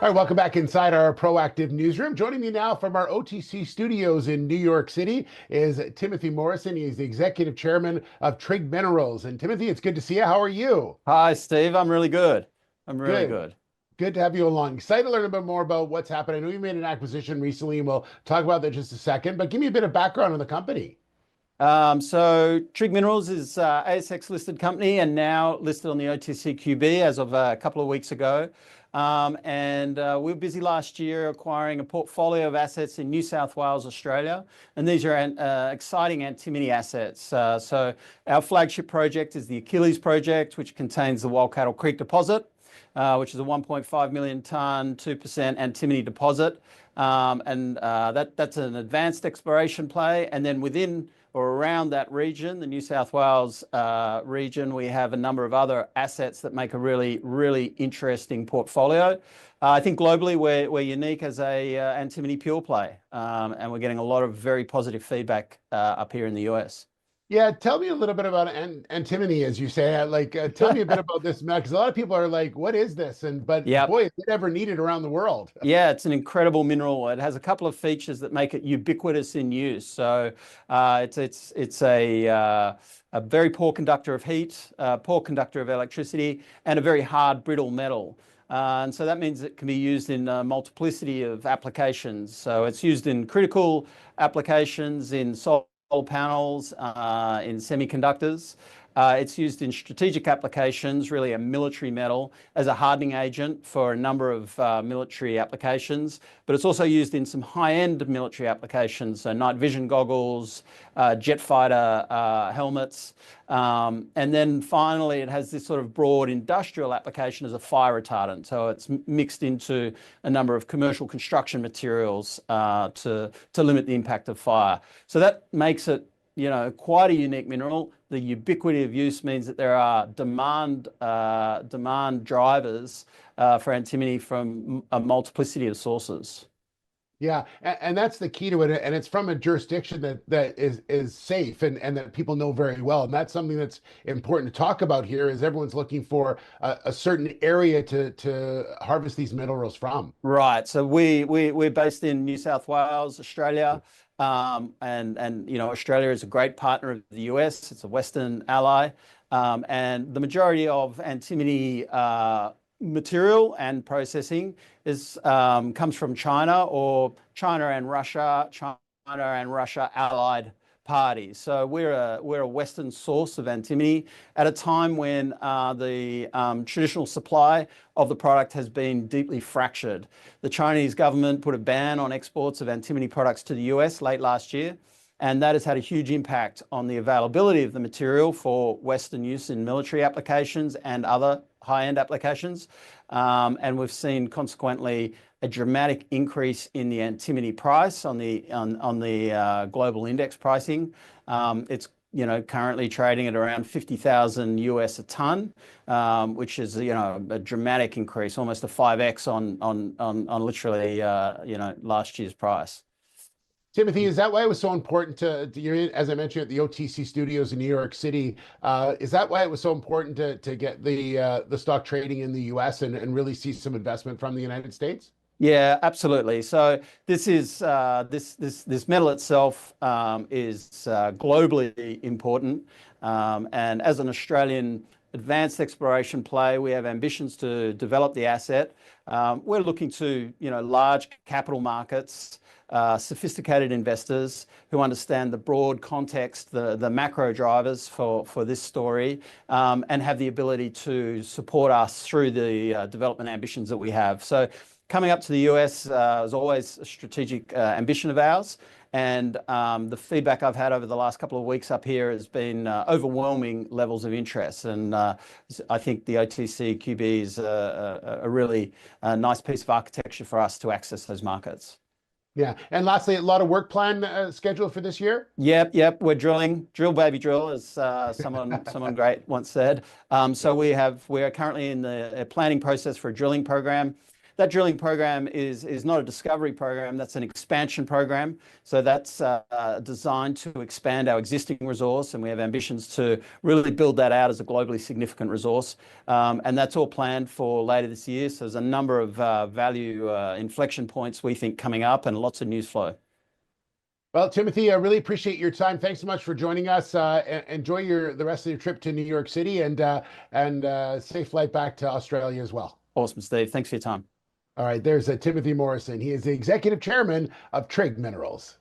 All right, welcome back inside our proactive newsroom. Joining me now from our OTC studios in New York City is Timothy Morrison. He's the executive chairman of Trig Minerals. And Timothy, it's good to see you. How are you? Hi, Steve. I'm really good. I'm really Good. good. Good to have you along. Excited to learn a bit more about what's happened. I know you made an acquisition recently, and we'll talk about that in just a second, but give me a bit of background on the company. So Trig Minerals is ASX listed company and now listed on the OTCQB as of a couple of weeks ago. We were busy last year acquiring a portfolio of assets in New South Wales, Australia, and these are exciting antimony assets. So our flagship project is the Achilles project, which contains the Wildcattle Creek deposit, which is a 1.5 million tonne, 2% antimony deposit. That's an advanced exploration play. And then within or around that region, the New South Wales region, we have a number of other assets that make a really, really interesting portfolio. I think globally we're unique as a antimony pure play, and we're getting a lot of very positive feedback up here in the US. Yeah, tell me a little bit about antimony, as you say. Tell me a bit about this, because a lot of people are like, "What is this?" But Yep. boy, is it ever needed around the world. Yeah, it's an incredible mineral. It has a couple of features that make it ubiquitous in use. So it's a very poor conductor of heat, poor conductor of electricity, and a very hard, brittle metal. And so that means it can be used in a multiplicity of applications. So it's used in critical applications, in solar panels, in semiconductors. It's used in strategic applications, really a military metal, as a hardening agent for a number of military applications, but it's also used in some high-end military applications, so night vision goggles, jet fighter helmets. And then finally, it has this sort of broad industrial application as a fire retardant. So it's mixed into a number of commercial construction materials to limit the impact of fire. So that makes it quite a unique mineral. The ubiquity of use means that there are demand drivers for antimony from a multiplicity of sources. Yeah, and that's the key to it. And it's from a jurisdiction that is safe and that people know very well. And that's something that's important to talk about here is everyone's looking for a certain area to harvest these minerals from. Right. So we're based in New South Wales, Australia. Australia is a great partner of the US. It's a Western ally. And the majority of antimony material and processing comes from China or China and Russia allied parties. So we're a Western source of antimony at a time when the traditional supply of the product has been deeply fractured. The Chinese government put a ban on exports of antimony products to the US late last year, and that has had a huge impact on the availability of the material for Western use in military applications and other high-end applications. And we've seen consequently a dramatic increase in the antimony price on the global index pricing. It's currently trading at around 50,000 US a ton, which is a dramatic increase, almost a 5x on literally last year's price. Timothy, is that why it was so important to you, as I mentioned, at the OTC studios in New York City? Is that why it was so important to get the stock trading in the US and really see some investment from the United States? Yeah, absolutely. So this is this metal itself is globally important, and as an Australian advanced exploration play, we have ambitions to develop the asset. We're looking to large capital markets, sophisticated investors who understand the broad context, the macro drivers for this story, and have the ability to support us through the development ambitions that we have. So coming up to the US is always a strategic ambition of ours. And the feedback I've had over the last couple of weeks up here has been overwhelming levels of interest. And I think the OTC QB is a really nice piece of architecture for us to access those markets. Yeah. And lastly, a lot of work plan scheduled for this year? Yep. We're drilling, drill baby drill, as someone great once said. So we are currently in the planning process for a drilling program. that drilling program is not a discovery program, that's an expansion program. So that's designed to expand our existing resource, and we have ambitions to really build that out as a globally significant resource. And that's all planned for later this year. So there's a number of value inflection points we think coming up, and lots of news flow. Well, Timothy, I really appreciate your time. Thanks so much for joining us. Enjoy the rest of your trip to New York City, and safe flight back to Australia as well. Awesome, Steve. Thanks for your time. All right, there's Timothy Morrison. He is the executive chairman of Trig Minerals.